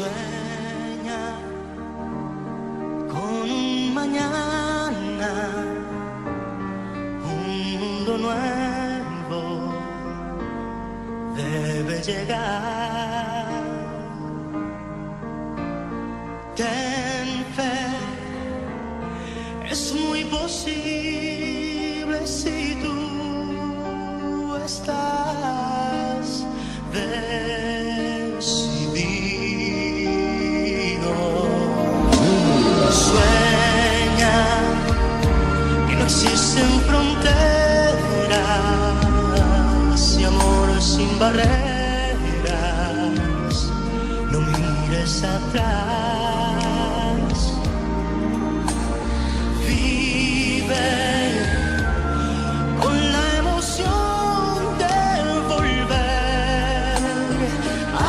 Sueña con un mañana, un mundo nuevo debe llegar. Ten fe, es muy posible si tú estás decidido. Sueña que no existen fronteras y amor sin barreras. No mires atrás, vive con la emoción de volver a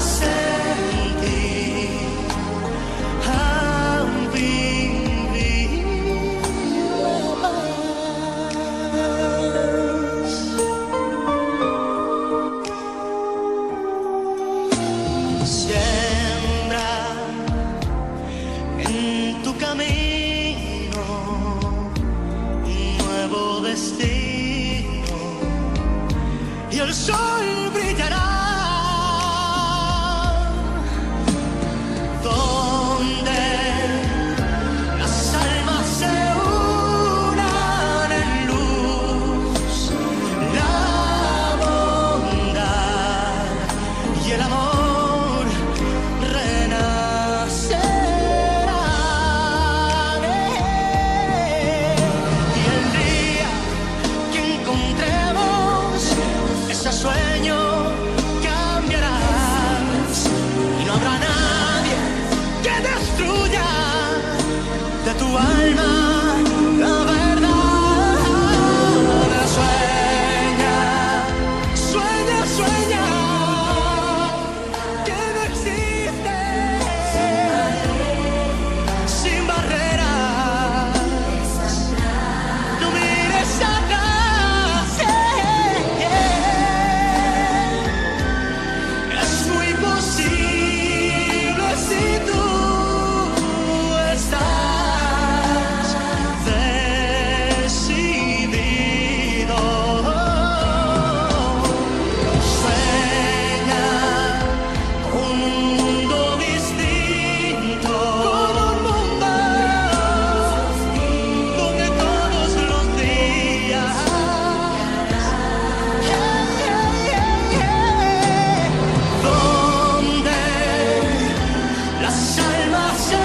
sentir, a vivir más. Siembra en tu camino un nuevo destino y el sol brillará donde las almas se unan en luz, la bondad y el amor renacerán. Y el día que encontremos ese sueño cambiarás y no habrá nadie que destruya de tu alma la verdad. Sueña, sueña, sueña que no existe sin barreras. No mires atrás, es muy posible si tú estás decidido. Sueña con un mundo distinto, con un mundo donde todos los días donde las almas se